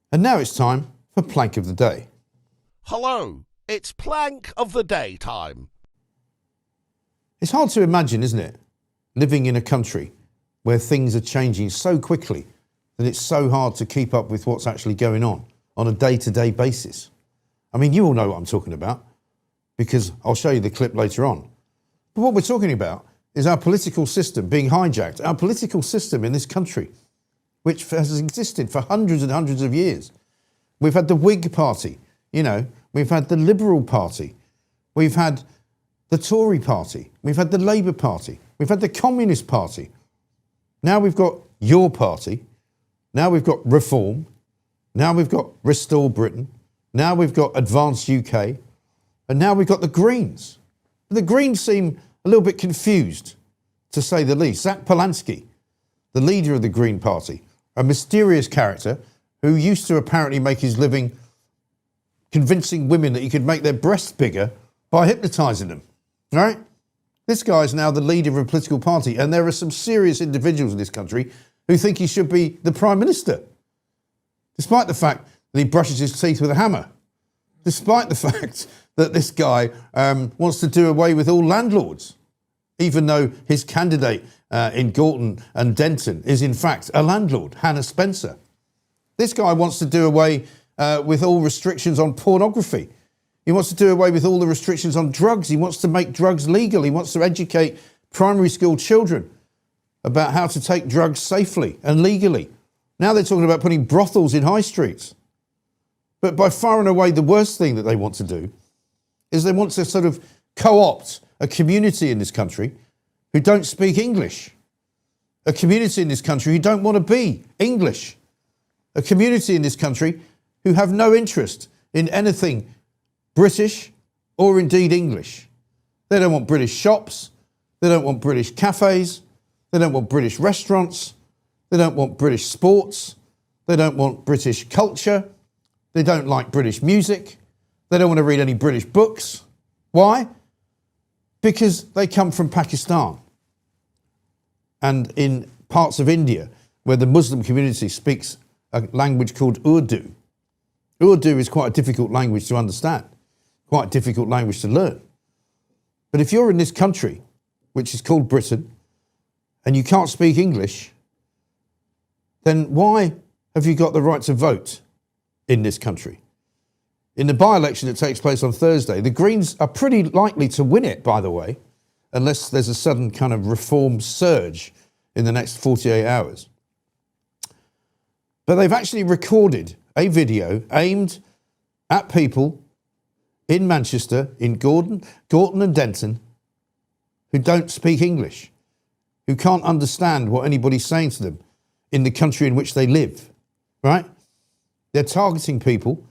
And now it's time for Plank of the Day. Hello, it's Plank of the Day time. It's hard to imagine, isn't it, living in a country where things are changing so quickly that it's so hard to keep up with what's actually going on a day-to-day basis. I mean, you all know what I'm talking about because I'll show you the clip later on. But what we're talking about is our political system being hijacked, our political system in this country, which has existed for hundreds and hundreds of years. We've had the Whig Party, we've had the Liberal Party, we've had the Tory Party, we've had the Labour Party, we've had the Communist Party. Now we've got your party, now we've got Reform, now we've got Restore Britain, now we've got Advance UK, and now we've got the Greens. The Greens seem a little bit confused, to say the least. Zach Polanski, the leader of the Green Party, a mysterious character who used to apparently make his living convincing women that he could make their breasts bigger by hypnotising them, right? This guy is now the leader of a political party, and there are some serious individuals in this country who think he should be the Prime Minister, despite the fact that he brushes his teeth with a hammer, despite the fact that this guy wants to do away with all landlords, even though his candidate in Gorton and Denton is in fact a landlord, Hannah Spencer. This guy wants to do away with all restrictions on pornography. He wants to do away with all the restrictions on drugs. He wants to make drugs legal. He wants to educate primary school children about how to take drugs safely and legally. Now they're talking about putting brothels in high streets. But by far and away, the worst thing that they want to do is they want to sort of co-opt a community in this country who don't speak English, a community in this country who don't want to be English, a community in this country who have no interest in anything British or indeed English. They don't want British shops, they don't want British cafes, they don't want British restaurants, they don't want British sports, they don't want British culture, they don't like British music, they don't want to read any British books. Why? Because they come from Pakistan and in parts of India where the Muslim community speaks a language called Urdu. Urdu is quite a difficult language to understand, quite a difficult language to learn. But if you're in this country, which is called Britain, and you can't speak English, then why have you got the right to vote in this country? In the by-election that takes place on Thursday, the Greens are pretty likely to win it, by the way, unless there's a sudden kind of reform surge in the next 48 hours. But they've actually recorded a video aimed at people in Manchester, in Gorton and Denton, who don't speak English, who can't understand what anybody's saying to them in the country in which they live, right? They're targeting people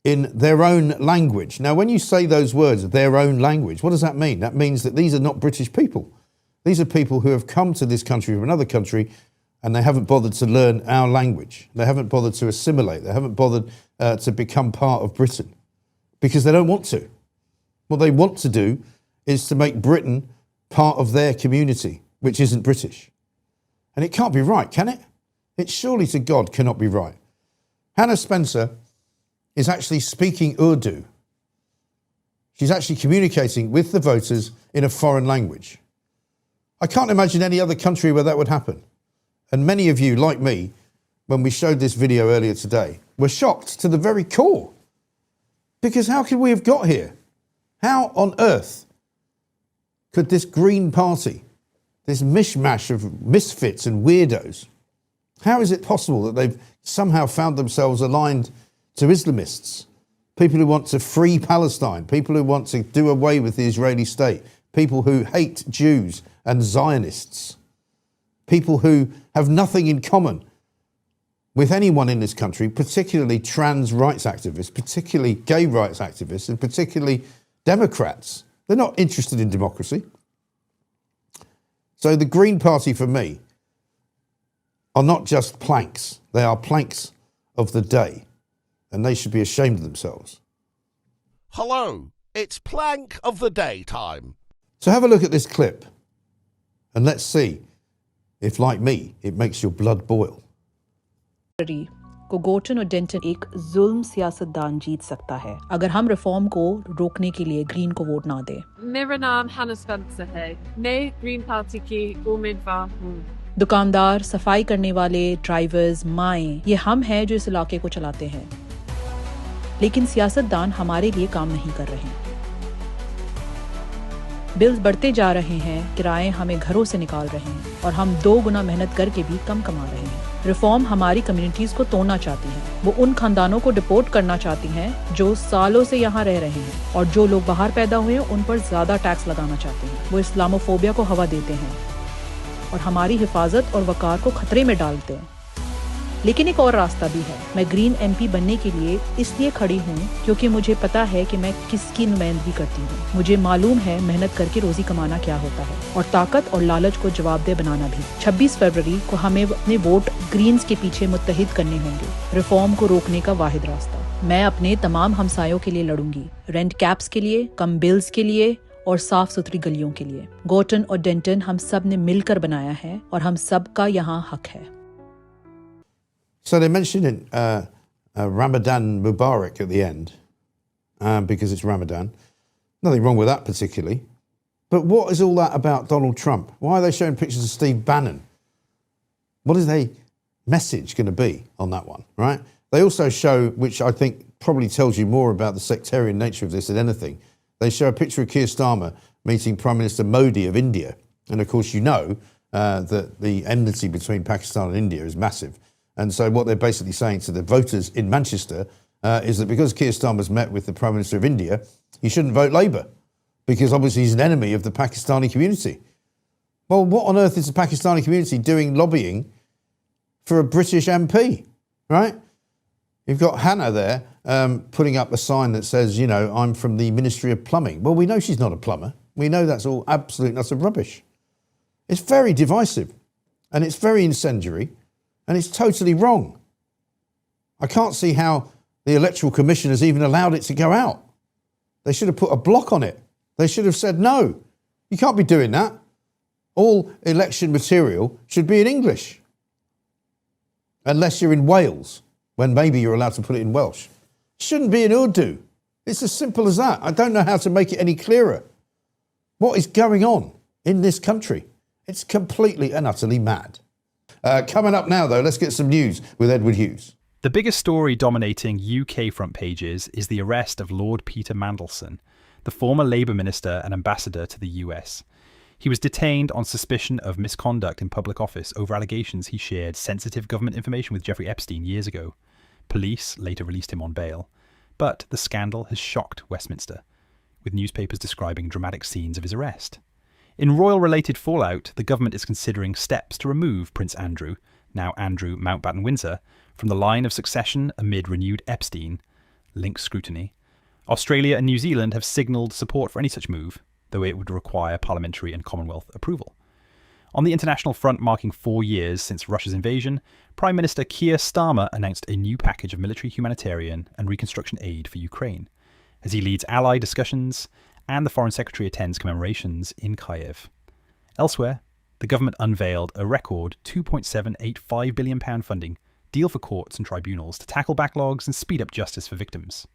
in their own language. Now, when you say those words, their own language, what does that mean? That means that these are not British people. These are people who have come to this country from another country and they haven't bothered to learn our language. They haven't bothered to assimilate. They haven't bothered to become part of Britain because they don't want to. What they want to do is to make Britain part of their community, which isn't British. And it can't be right, can it? It surely to God cannot be right. Hannah Spencer is actually speaking Urdu. She's actually communicating with the voters in a foreign language. I can't imagine any other country where that would happen. And many of you, like me, when we showed this video earlier today, were shocked to the very core. Because how could we have got here? How on earth could this Green Party, this mishmash of misfits and weirdos, how is it possible that they've somehow found themselves aligned to Islamists, people who want to free Palestine, people who want to do away with the Israeli state, people who hate Jews and Zionists, people who have nothing in common with anyone in this country, particularly trans rights activists, particularly gay rights activists, and particularly Democrats. They're not interested in democracy. So the Green Party, for me, are not just planks. They are planks of the day. And they should be ashamed of themselves. Hello, it's Plank of the Day time. So have a look at this clip and let's see if, like me, it makes your blood boil. को Gorton और Danton एक जुल्म सियासतदान जीत सकता है अगर हम reform को रोकने के लिए ग्रीन को वोट ना दें। मेरा नाम हना स्पेंसर है। मैं ग्रीन पार्टी की उम्मीदवार हूँ। दुकानदार, सफाई करने वाले, ड्राइवर्स, माएं, ये हम हैं जो इस इलाके को चलाते हैं। लेकिन सियासतदान हमारे लिए काम नहीं कर रहे। बिल्स बढ़ते जा रहे हैं, किराए हमें घरों से निकाल रहे हैं और हम 2 गुना मेहनत करके भी कम कमा रहे हैं। रिफॉर्म हमारी कम्युनिटीज को तोड़ना चाहती है। वो उन खानदानों को डिपोर्ट करना चाहती हैं जो सालों से यहाँ रह रहे हैं और जो लोग बाहर पैदा हुए हैं उन पर ज्यादा टैक्स लगाना चाहते हैं। वो इस्लामोफोबिया को हवा देते हैं और हमारी हिफाजत और वकार को खतरे में डालते हैं। लेकिन एक और रास्ता भी है। मैं ग्रीन एमपी बनने के लिए इसलिए खड़ी हूँ क्योंकि मुझे पता है कि मैं किसकी नुमाइंदगी करती हूँ। मुझे मालूम है मेहनत करके रोजी कमाना क्या होता है और ताकत और लालच को जवाबदेह बनाना भी। 26 फरवरी को हमें अपने वोट ग्रीन्स के पीछे मुत्तहिद करने होंगे, रिफॉर्म को रोकने का वाहिद रास्ता। मैं अपने तमाम हमसायों के लिए लड़ूंगी, रेंट कैप्स के लिए, कम बिल्स के लिए और साफ सुथरी गलियों के लिए। गोर्टन और डेंटन हम सब ने मिलकर बनाया है और हम सब का यहाँ हक है। So they mentioned Ramadan Mubarak at the end because it's Ramadan. Nothing wrong with that particularly. But what is all that about Donald Trump? Why are they showing pictures of Steve Bannon? What is their message going to be on that one, right? They also show, which I think probably tells you more about the sectarian nature of this than anything, they show a picture of Keir Starmer meeting Prime Minister Modi of India. And of course, you know that the enmity between Pakistan and India is massive. And so what they're basically saying to the voters in Manchester is that because Keir Starmer's met with the Prime Minister of India, you shouldn't vote Labour because obviously he's an enemy of the Pakistani community. Well, what on earth is the Pakistani community doing lobbying for a British MP, right? You've got Hannah there putting up a sign that says, you know, I'm from the Ministry of Plumbing. Well, we know she's not a plumber. We know that's all absolute nuts of rubbish. It's very divisive and it's very incendiary. And it's totally wrong. I can't see how the Electoral Commission has even allowed it to go out. They should have put a block on it. They should have said, no, you can't be doing that. All election material should be in English. Unless you're in Wales, when maybe you're allowed to put it in Welsh. It shouldn't be in Urdu. It's as simple as that. I don't know how to make it any clearer. What is going on in this country? It's completely and utterly mad. Coming up now, though, let's get some news with Edward Hughes. The biggest story dominating UK front pages is the arrest of Lord Peter Mandelson, the former Labour minister and ambassador to the US. He was detained on suspicion of misconduct in public office over allegations he shared sensitive government information with Jeffrey Epstein years ago. Police later released him on bail. But the scandal has shocked Westminster, with newspapers describing dramatic scenes of his arrest. In royal-related fallout, the government is considering steps to remove Prince Andrew, now Andrew Mountbatten-Windsor, from the line of succession amid renewed Epstein-linked scrutiny. Australia and New Zealand have signalled support for any such move, though it would require parliamentary and Commonwealth approval. On the international front, marking 4 years since Russia's invasion, Prime Minister Keir Starmer announced a new package of military, humanitarian and reconstruction aid for Ukraine, as he leads ally discussions and the Foreign Secretary attends commemorations in Kyiv. Elsewhere, the government unveiled a record £2.785 billion funding deal for courts and tribunals to tackle backlogs and speed up justice for victims.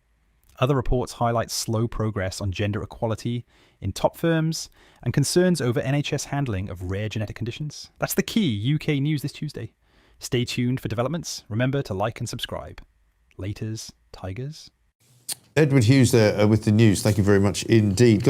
Other reports highlight slow progress on gender equality in top firms and concerns over NHS handling of rare genetic conditions. That's the key UK news this Tuesday. Stay tuned for developments. Remember to like and subscribe. Laters, Tigers. Edward Hughes there with the news. Thank you very much indeed.